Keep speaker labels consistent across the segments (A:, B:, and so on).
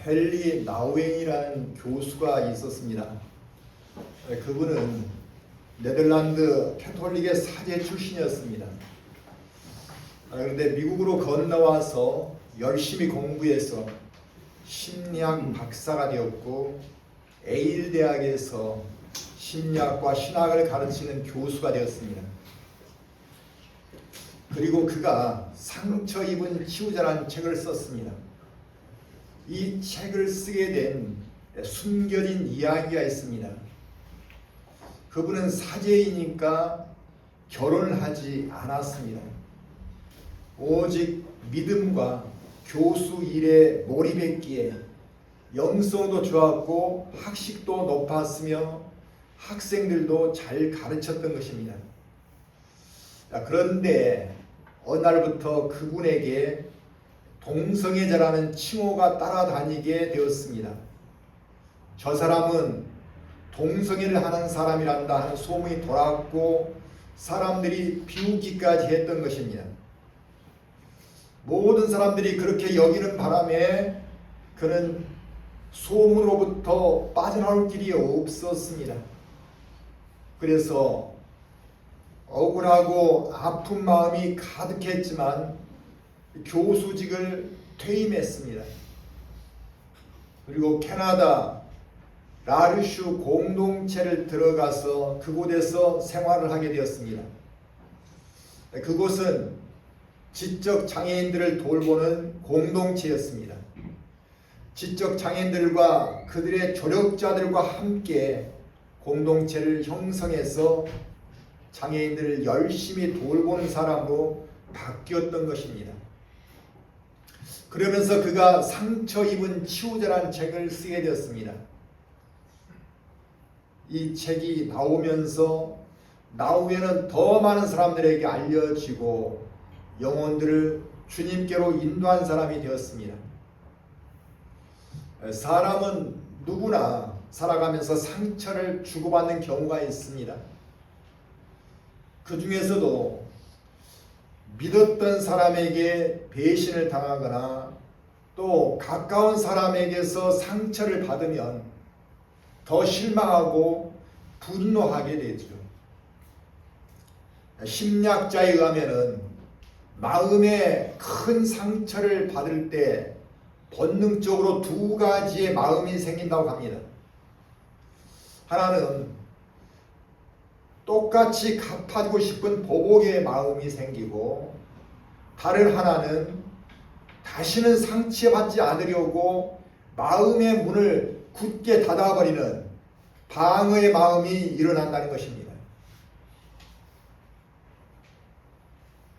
A: 헨리 나우엔이라는 교수가 있었습니다. 그분은 네덜란드 캐톨릭의 사제 출신이었습니다. 그런데 미국으로 건너와서 열심히 공부해서 심리학 박사가 되었고 에일 대학에서 심리학과 신학을 가르치는 교수가 되었습니다. 그리고 그가 상처 입은 치유자라는 책을 썼습니다. 이 책을 쓰게 된 숨겨진 이야기가 있습니다. 그분은 사제이니까 결혼을 하지 않았습니다. 오직 믿음과 교수 일에 몰입했기에 영성도 좋았고 학식도 높았으며 학생들도 잘 가르쳤던 것입니다. 그런데 어느 날부터 그분에게 동성애자라는 칭호가 따라다니게 되었습니다. 저 사람은 동성애를 하는 사람이란다 하는 소문이 돌았고 사람들이 비웃기까지 했던 것입니다. 모든 사람들이 그렇게 여기는 바람에 그는 소문으로부터 빠져나올 길이 없었습니다. 그래서 억울하고 아픈 마음이 가득했지만 교수직을 퇴임했습니다. 그리고 캐나다 라르슈 공동체를 들어가서 그곳에서 생활을 하게 되었습니다. 그곳은 지적 장애인들을 돌보는 공동체였습니다. 지적 장애인들과 그들의 조력자들과 함께 공동체를 형성해서 장애인들을 열심히 돌보는 사람으로 바뀌었던 것입니다. 그러면서 그가 상처 입은 치유자라는 책을 쓰게 되었습니다. 이 책이 나오면서 나우엔은 더 많은 사람들에게 알려지고 영혼들을 주님께로 인도한 사람이 되었습니다. 사람은 누구나 살아가면서 상처를 주고받는 경우가 있습니다. 그 중에서도 믿었던 사람에게 배신을 당하거나 또 가까운 사람에게서 상처를 받으면 더 실망하고 분노하게 되죠. 심리학자에 의하면은 마음에 큰 상처를 받을 때 본능적으로 두 가지의 마음이 생긴다고 합니다. 하나는 똑같이 갚아주고 싶은 보복의 마음이 생기고 다른 하나는 다시는 상처받지 않으려고 마음의 문을 굳게 닫아버리는 방어의 마음이 일어난다는 것입니다.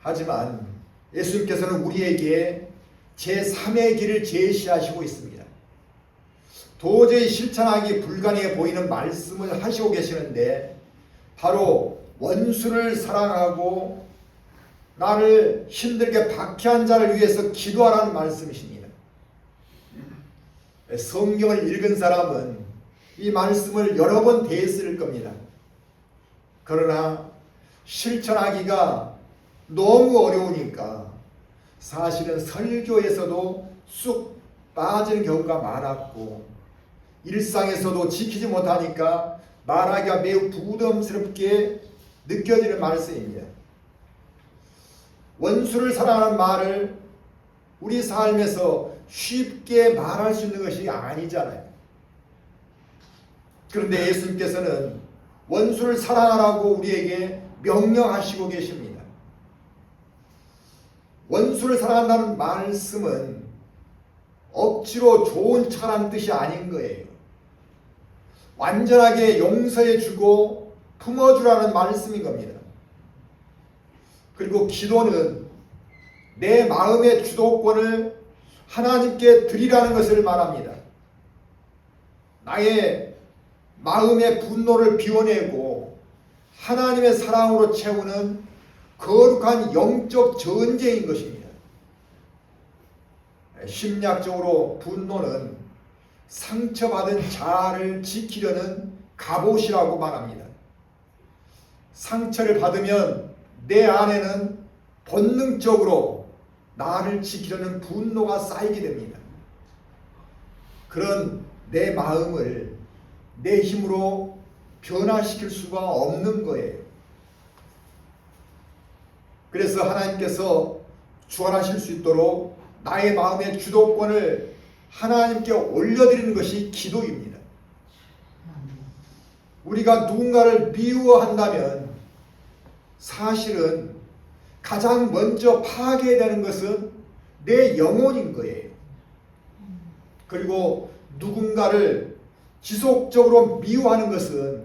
A: 하지만 예수님께서는 우리에게 제3의 길을 제시하시고 있습니다. 도저히 실천하기 불가능해 보이는 말씀을 하시고 계시는데 바로 원수를 사랑하고 나를 힘들게 박해한 자를 위해서 기도하라는 말씀이십니다. 성경을 읽은 사람은 이 말씀을 여러 번 되새길 겁니다. 그러나 실천하기가 너무 어려우니까 사실은 설교에서도 쑥 빠지는 경우가 많았고 일상에서도 지키지 못하니까 말하기가 매우 부담스럽게 느껴지는 말씀입니다. 원수를 사랑하는 말을 우리 삶에서 쉽게 말할 수 있는 것이 아니잖아요. 그런데 예수님께서는 원수를 사랑하라고 우리에게 명령하시고 계십니다. 원수를 사랑한다는 말씀은 억지로 좋은 척하라는 뜻이 아닌 거예요. 완전하게 용서해 주고 품어주라는 말씀인 겁니다. 그리고 기도는 내 마음의 주도권을 하나님께 드리라는 것을 말합니다. 나의 마음의 분노를 비워내고 하나님의 사랑으로 채우는 거룩한 영적 전쟁인 것입니다. 심리학적으로 분노는 상처받은 자아를 지키려는 갑옷이라고 말합니다. 상처를 받으면 내 안에는 본능적으로 나를 지키려는 분노가 쌓이게 됩니다. 그런 내 마음을 내 힘으로 변화시킬 수가 없는 거예요. 그래서 하나님께서 주관하실 수 있도록 나의 마음의 주도권을 하나님께 올려드리는 것이 기도입니다. 우리가 누군가를 미워한다면 사실은 가장 먼저 파괴되는 것은 내 영혼인 거예요. 그리고 누군가를 지속적으로 미워하는 것은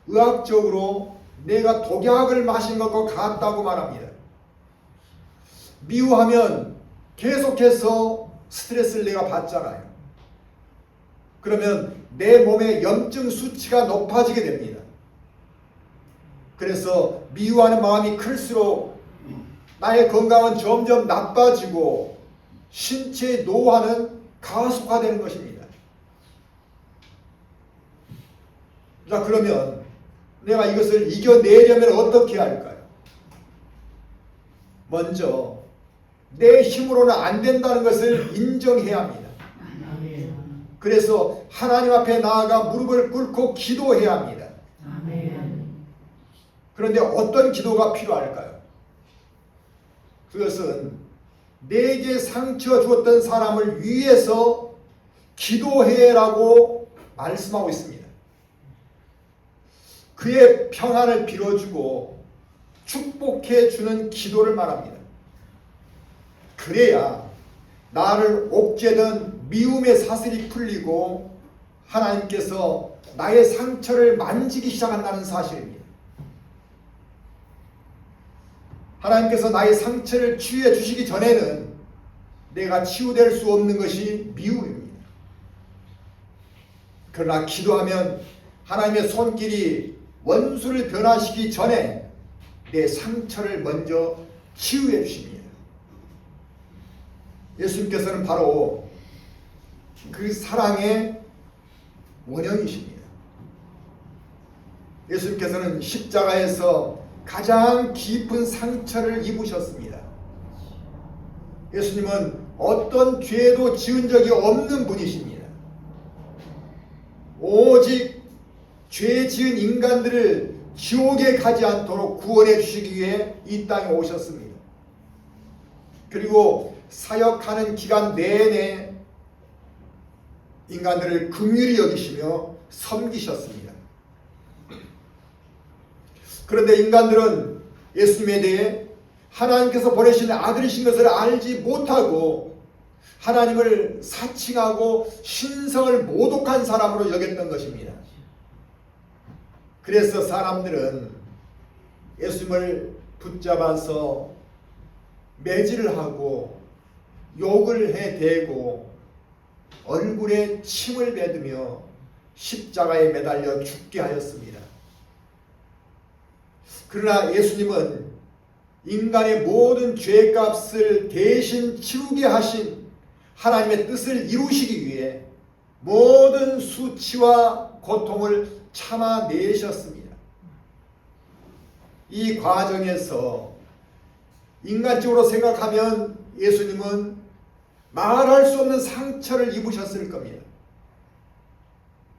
A: 의학적으로 내가 독약을 마신 것과 같다고 말합니다. 미워하면 계속해서 스트레스를 내가 받잖아요. 그러면 내 몸의 염증 수치가 높아지게 됩니다. 그래서 미워하는 마음이 클수록 나의 건강은 점점 나빠지고 신체의 노화는 가속화되는 것입니다. 자, 그러면 내가 이것을 이겨내려면 어떻게 할까요? 먼저 내 힘으로는 안 된다는 것을 인정해야 합니다. 그래서 하나님 앞에 나아가 무릎을 꿇고 기도해야 합니다. 그런데 어떤 기도가 필요할까요? 그것은 내게 상처 주었던 사람을 위해서 기도해라고 말씀하고 있습니다. 그의 평안을 빌어주고 축복해 주는 기도를 말합니다. 그래야 나를 옥죄던 미움의 사슬이 풀리고 하나님께서 나의 상처를 만지기 시작한다는 사실입니다. 하나님께서 나의 상처를 치유해 주시기 전에는 내가 치유될 수 없는 것이 미움입니다. 그러나 기도하면 하나님의 손길이 원수를 변화시키기 전에 내 상처를 먼저 치유해 주십니다. 예수님께서는 바로 그 사랑의 원형이십니다. 예수님께서는 십자가에서 가장 깊은 상처를 입으셨습니다. 예수님은 어떤 죄도 지은 적이 없는 분이십니다. 오직 죄 지은 인간들을 지옥에 가지 않도록 구원해 주시기 위해 이 땅에 오셨습니다. 그리고 사역하는 기간 내내 인간들을 긍휼히 여기시며 섬기셨습니다. 그런데 인간들은 예수님에 대해 하나님께서 보내신 아들이신 것을 알지 못하고 하나님을 사칭하고 신성을 모독한 사람으로 여겼던 것입니다. 그래서 사람들은 예수님을 붙잡아서 매질을 하고 욕을 해대고 얼굴에 침을 뱉으며 십자가에 매달려 죽게 하였습니다. 그러나 예수님은 인간의 모든 죄값을 대신 치르게 하신 하나님의 뜻을 이루시기 위해 모든 수치와 고통을 참아내셨습니다. 이 과정에서 인간적으로 생각하면 예수님은 말할 수 없는 상처를 입으셨을 겁니다.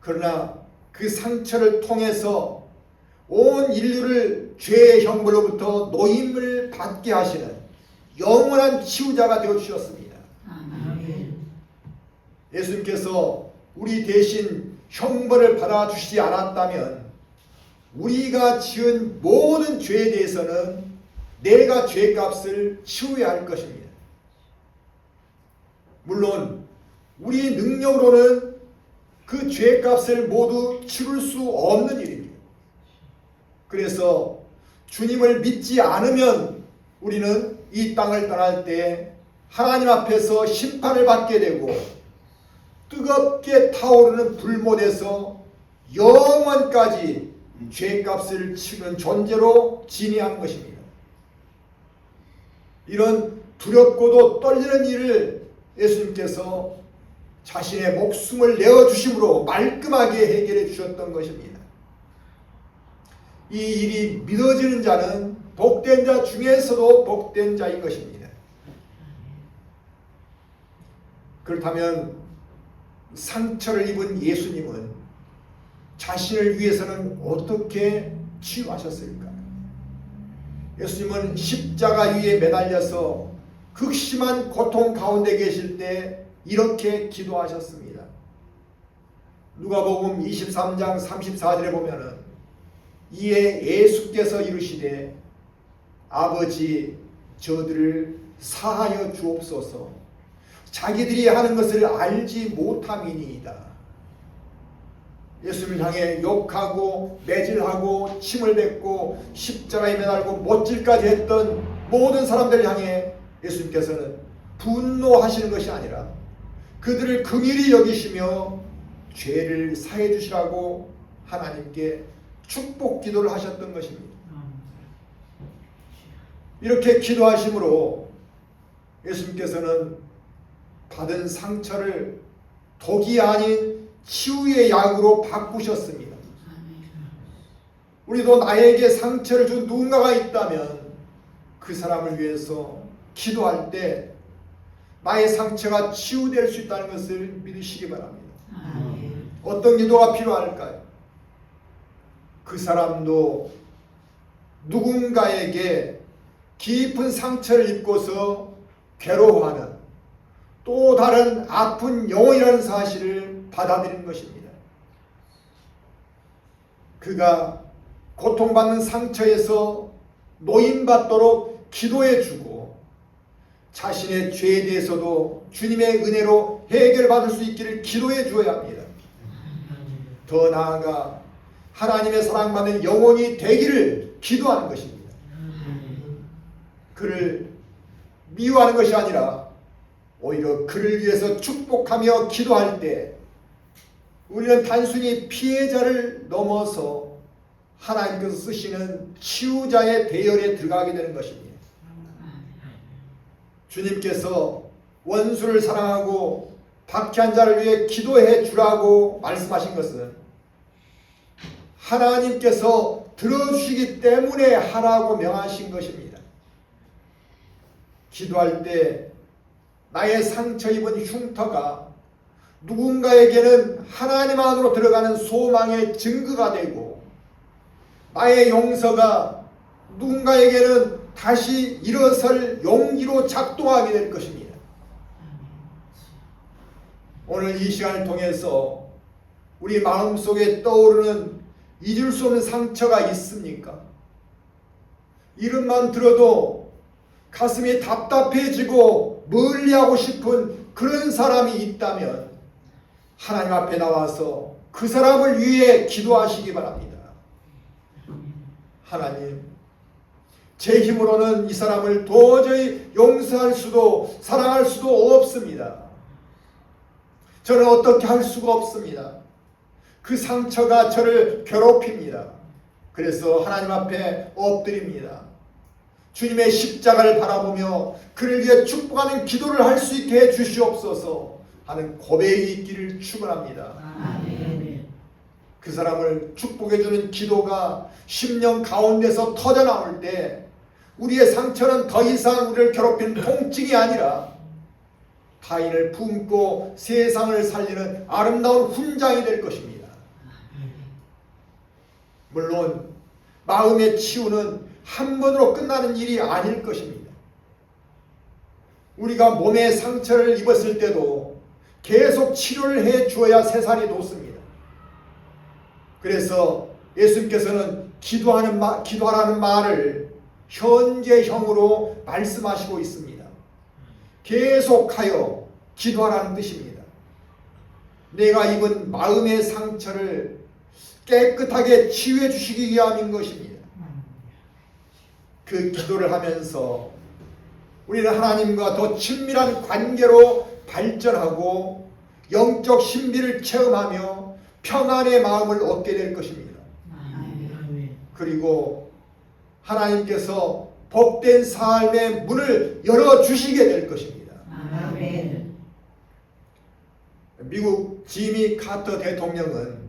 A: 그러나 그 상처를 통해서 온 인류를 죄의 형벌로부터 노임을 받게 하시는 영원한 치유자가 되어주셨습니다. 예수님께서 우리 대신 형벌을 받아주시지 않았다면 우리가 지은 모든 죄에 대해서는 내가 죄값을 치러야 할 것입니다. 물론 우리 능력으로는 그 죄값을 모두 치를 수 없는 일입니다. 그래서 주님을 믿지 않으면 우리는 이 땅을 떠날 때 하나님 앞에서 심판을 받게 되고 뜨겁게 타오르는 불못에서 영원까지 죄값을 치는 존재로 진행한 것입니다. 이런 두렵고도 떨리는 일을 예수님께서 자신의 목숨을 내어주심으로 말끔하게 해결해 주셨던 것입니다. 이 일이 믿어지는 자는 복된 자 중에서도 복된 자인 것입니다. 그렇다면 상처를 입은 예수님은 자신을 위해서는 어떻게 치유하셨을까? 예수님은 십자가 위에 매달려서 극심한 고통 가운데 계실 때 이렇게 기도하셨습니다. 누가복음 23장 34절에 보면은 이에 예수께서 이르시되 아버지 저들을 사하여 주옵소서 자기들이 하는 것을 알지 못함이니이다. 예수님을 향해 욕하고 매질하고 침을 뱉고 십자가에 매달고 못질까지 했던 모든 사람들을 향해 예수님께서는 분노하시는 것이 아니라 그들을 긍휼히 여기시며 죄를 사해 주시라고 하나님께 축복 기도를 하셨던 것입니다. 이렇게 기도하심으로 예수님께서는 받은 상처를 독이 아닌 치유의 약으로 바꾸셨습니다. 우리도 나에게 상처를 준 누군가가 있다면 그 사람을 위해서 기도할 때 나의 상처가 치유될 수 있다는 것을 믿으시기 바랍니다. 어떤 기도가 필요할까요? 그 사람도 누군가에게 깊은 상처를 입고서 괴로워하는 또 다른 아픈 영혼이라는 사실을 받아들이는 것입니다. 그가 고통받는 상처에서 노임받도록 기도해주고 자신의 죄에 대해서도 주님의 은혜로 해결받을 수 있기를 기도해 주어야 합니다. 더 나아가 하나님의 사랑받는 영혼이 되기를 기도하는 것입니다. 그를 미워하는 것이 아니라 오히려 그를 위해서 축복하며 기도할 때 우리는 단순히 피해자를 넘어서 하나님께서 쓰시는 치유자의 대열에 들어가게 되는 것입니다. 주님께서 원수를 사랑하고 박해한 자를 위해 기도해 주라고 말씀하신 것은 하나님께서 들어주시기 때문에 하라고 명하신 것입니다. 기도할 때 나의 상처 입은 흉터가 누군가에게는 하나님 안으로 들어가는 소망의 증거가 되고 나의 용서가 누군가에게는 다시 일어설 용기로 작동하게 될 것입니다. 오늘 이 시간을 통해서 우리 마음속에 떠오르는 잊을 수 없는 상처가 있습니까? 이름만 들어도 가슴이 답답해지고 멀리하고 싶은 그런 사람이 있다면 하나님 앞에 나와서 그 사람을 위해 기도하시기 바랍니다. 하나님, 제 힘으로는 이 사람을 도저히 용서할 수도 사랑할 수도 없습니다. 저는 어떻게 할 수가 없습니다. 그 상처가 저를 괴롭힙니다. 그래서 하나님 앞에 엎드립니다. 주님의 십자가를 바라보며 그를 위해 축복하는 기도를 할 수 있게 해 주시옵소서 하는 고백이 있기를 축원합니다. 아멘. 그 사람을 축복해 주는 기도가 심령 가운데서 터져 나올 때 우리의 상처는 더 이상 우리를 괴롭힌 통증이 아니라 타인을 품고 세상을 살리는 아름다운 훈장이 될 것입니다. 물론 마음의 치유는 한 번으로 끝나는 일이 아닐 것입니다. 우리가 몸에 상처를 입었을 때도 계속 치료를 해 주어야 새살이 돋습니다. 그래서 예수님께서는 기도하라는 말을 현재형으로 말씀하시고 있습니다. 계속하여 기도하라는 뜻입니다. 내가 입은 마음의 상처를 깨끗하게 치유해 주시기 위함인 것입니다. 그 기도를 하면서 우리는 하나님과 더 친밀한 관계로 발전하고 영적 신비를 체험하며 평안의 마음을 얻게 될 것입니다. 그리고 하나님께서 복된 삶의 문을 열어주시게 될 것입니다. 미국 지미 카터 대통령은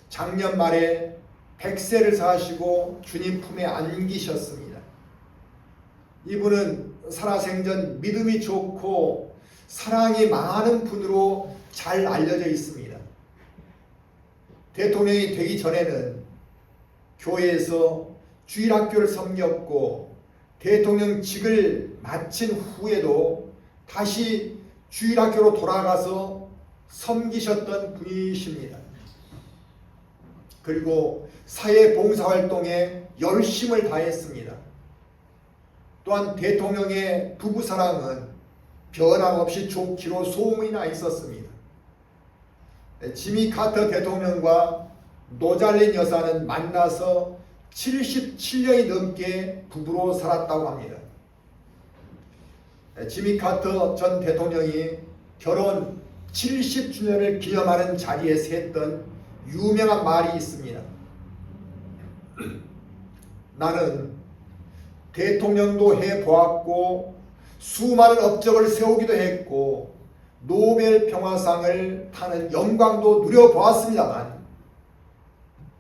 A: 작년 말에 100세를 사시고 주님 품에 안기셨습니다. 이분은 살아생전 믿음이 좋고 사랑이 많은 분으로 잘 알려져 있습니다. 대통령이 되기 전에는 교회에서 주일학교를 섬겼고 대통령직을 마친 후에도 다시 주일학교로 돌아가서 섬기셨던 분이십니다. 그리고 사회봉사활동에 열심을 다했습니다. 또한 대통령의 부부사랑은 변함없이 좋기로 소문이 나 있었습니다. 지미 카터 대통령과 노잘린 여사는 만나서 77년이 넘게 부부로 살았다고 합니다. 지미 카터 전 대통령이 결혼 70주년을 기념하는 자리에서 했던 유명한 말이 있습니다. 나는 대통령도 해보았고 수많은 업적을 세우기도 했고 노벨 평화상을 타는 영광도 누려보았습니다만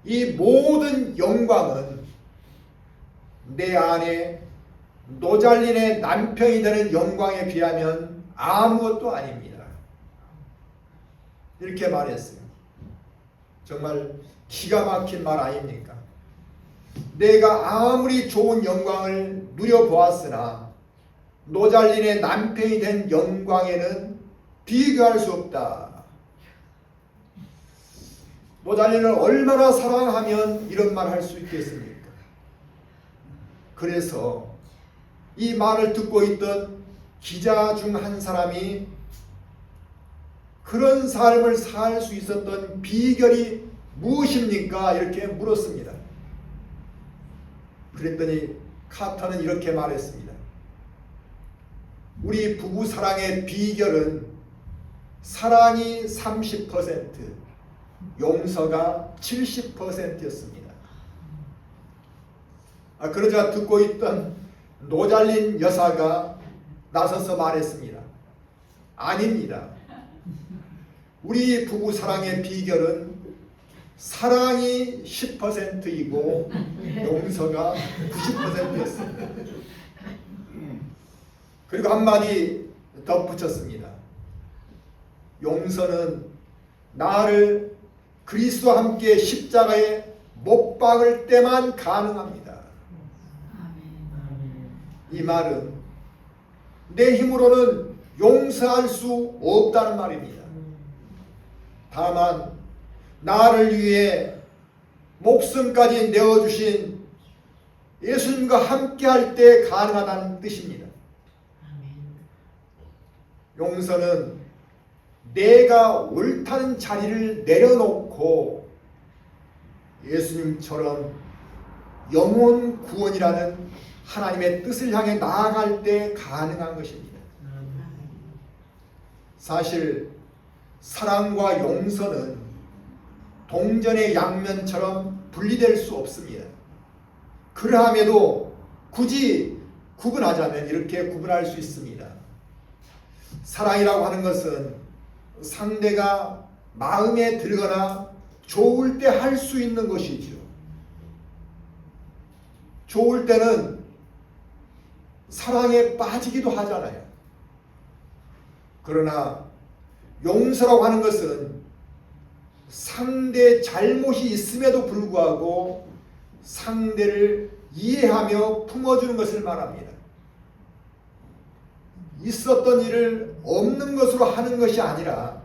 A: 이 모든 영광은 내 아내 노잘린의 남편이 되는 영광에 비하면 아무것도 아닙니다. 이렇게 말했어요. 정말 기가 막힌 말 아닙니까? 내가 아무리 좋은 영광을 누려보았으나 노잘린의 남편이 된 영광에는 비교할 수 없다. 노잘린을 얼마나 사랑하면 이런 말 할 수 있겠습니까? 그래서 이 말을 듣고 있던 기자 중 한 사람이 그런 삶을 살 수 있었던 비결이 무엇입니까? 이렇게 물었습니다. 그랬더니 카터는 이렇게 말했습니다. 우리 부부 사랑의 비결은 사랑이 30%, 용서가 70%였습니다. 그러자 듣고 있던 노잘린 여사가 나서서 말했습니다. 아닙니다. 우리 부부 사랑의 비결은 사랑이 10%이고 용서가 90%였습니다. 그리고 한마디 덧붙였습니다. 용서는 나를 그리스도와 함께 십자가에 못 박을 때만 가능합니다. 이 말은 내 힘으로는 용서할 수 없다는 말입니다. 다만 나를 위해 목숨까지 내어주신 예수님과 함께 할 때 가능하다는 뜻입니다. 용서는 내가 옳다는 자리를 내려놓고 예수님처럼 영혼 구원이라는 하나님의 뜻을 향해 나아갈 때 가능한 것입니다. 사실 사랑과 용서는 동전의 양면처럼 분리될 수 없습니다. 그러함에도 굳이 구분하자면 이렇게 구분할 수 있습니다. 사랑이라고 하는 것은 상대가 마음에 들거나 좋을 때 할 수 있는 것이죠. 좋을 때는 사랑에 빠지기도 하잖아요. 그러나 용서라고 하는 것은 상대의 잘못이 있음에도 불구하고 상대를 이해하며 품어주는 것을 말합니다. 있었던 일을 없는 것으로 하는 것이 아니라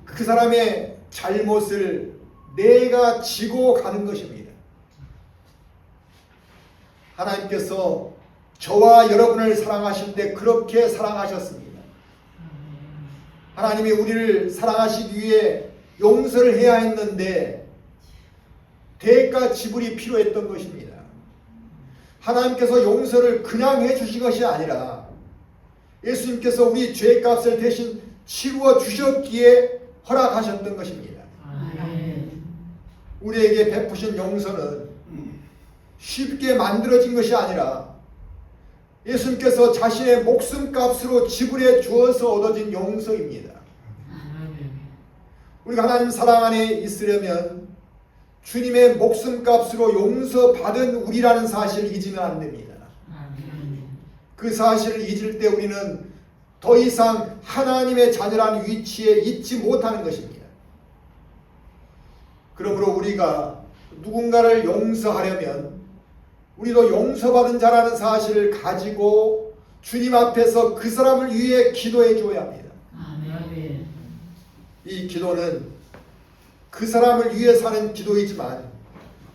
A: 그 사람의 잘못을 내가 지고 가는 것입니다. 하나님께서 저와 여러분을 사랑하실 때 그렇게 사랑하셨습니다. 하나님이 우리를 사랑하시기 위해 용서를 해야 했는데 대가 지불이 필요했던 것입니다. 하나님께서 용서를 그냥 해주신 것이 아니라 예수님께서 우리 죄값을 대신 치루어 주셨기에 허락하셨던 것입니다. 우리에게 베푸신 용서는 쉽게 만들어진 것이 아니라 예수님께서 자신의 목숨값으로 지불해 주어서 얻어진 용서입니다. 우리가 하나님 사랑 안에 있으려면 주님의 목숨값으로 용서받은 우리라는 사실을 잊으면 안 됩니다. 그 사실을 잊을 때 우리는 더 이상 하나님의 자녀라는 위치에 있지 못하는 것입니다. 그러므로 우리가 누군가를 용서하려면 우리도 용서받은 자라는 사실을 가지고 주님 앞에서 그 사람을 위해 기도해 줘야 합니다.
B: 아멘.
A: 이 기도는 그 사람을 위해서 하는 기도이지만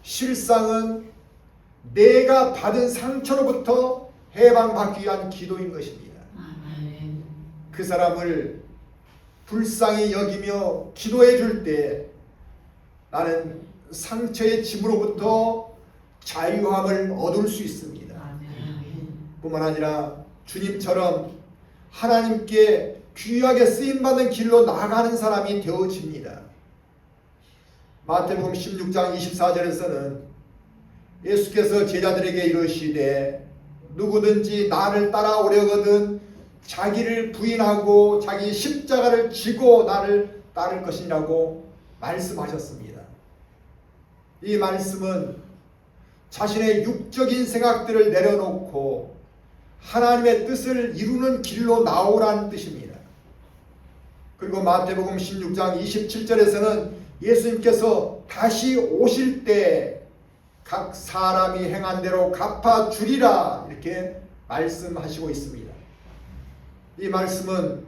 A: 실상은 내가 받은 상처로부터 해방받기 위한 기도인 것입니다.
B: 아멘.
A: 그 사람을 불쌍히 여기며 기도해 줄 때 나는 상처의 짐으로부터 자유함을 얻을 수 있습니다.
B: 아멘.
A: 뿐만 아니라 주님처럼 하나님께 귀하게 쓰임받는 길로 나가는 사람이 되어집니다. 마태복음 16장 24절에서는 예수께서 제자들에게 이르시되 누구든지 나를 따라오려거든 자기를 부인하고 자기 십자가를 지고 나를 따를 것이라고 말씀하셨습니다. 이 말씀은 자신의 육적인 생각들을 내려놓고 하나님의 뜻을 이루는 길로 나오라는 뜻입니다. 그리고 마태복음 16장 27절에서는 예수님께서 다시 오실 때 각 사람이 행한 대로 갚아주리라 이렇게 말씀하시고 있습니다. 이 말씀은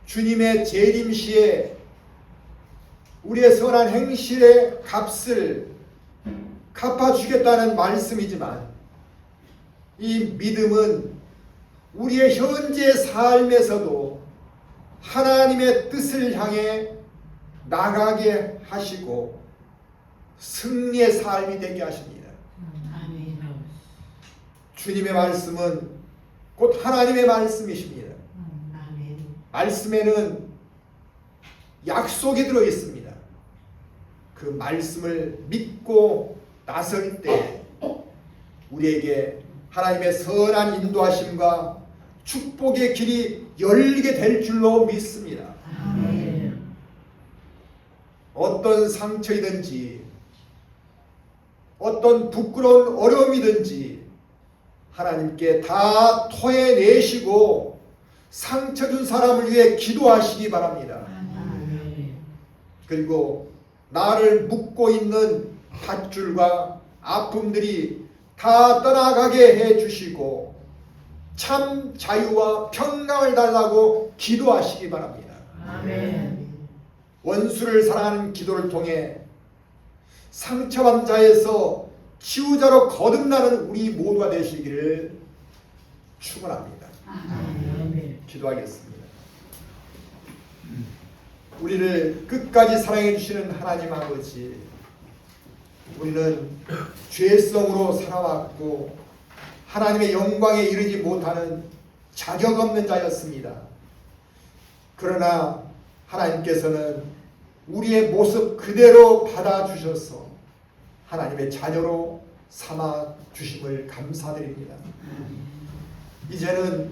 A: 주님의 재림 시에 우리의 선한 행실의 값을 갚아주겠다는 말씀이지만 이 믿음은 우리의 현재 삶에서도 하나님의 뜻을 향해 나가게 하시고 승리의 삶이 되게 하십니다.
B: 아멘.
A: 주님의 말씀은 곧 하나님의 말씀이십니다.
B: 아멘.
A: 말씀에는 약속이 들어 있습니다. 그 말씀을 믿고 나설 때 우리에게 하나님의 선한 인도하심과 축복의 길이 열리게 될 줄로 믿습니다.
B: 아멘.
A: 어떤 상처이든지 어떤 부끄러운 어려움이든지 하나님께 다 토해내시고 상처 준 사람을 위해 기도하시기 바랍니다.
B: 아멘.
A: 그리고 나를 묶고 있는 밧줄과 아픔들이 다 떠나가게 해주시고 참 자유와 평강을 달라고 기도하시기 바랍니다.
B: 아멘.
A: 원수를 사랑하는 기도를 통해 상처받은 자에서 치유자로 거듭나는 우리 모두가 되시기를 축원합니다.
B: 아멘.
A: 기도하겠습니다. 우리를 끝까지 사랑해 주시는 하나님 아버지, 우리는 죄성으로 살아왔고 하나님의 영광에 이르지 못하는 자격 없는 자였습니다. 그러나 하나님께서는 우리의 모습 그대로 받아주셔서 하나님의 자녀로 삼아 주심을 감사드립니다. 이제는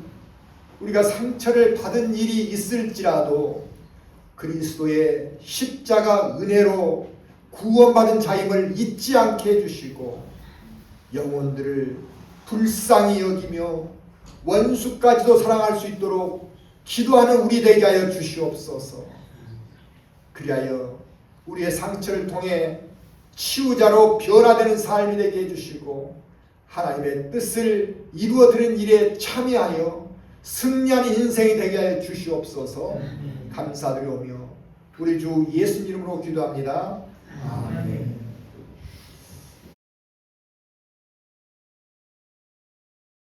A: 우리가 상처를 받은 일이 있을지라도 그리스도의 십자가 은혜로 구원받은 자임을 잊지 않게 해주시고 영혼들을 불쌍히 여기며 원수까지도 사랑할 수 있도록 기도하는 우리 되게 하여 주시옵소서. 그리하여 우리의 상처를 통해 치유자로 변화되는 삶이 되게 해주시고 하나님의 뜻을 이루어드리는 일에 참여하여 승리하는 인생이 되게 하여 주시옵소서. 감사드리오며 우리 주 예수 이름으로 기도합니다.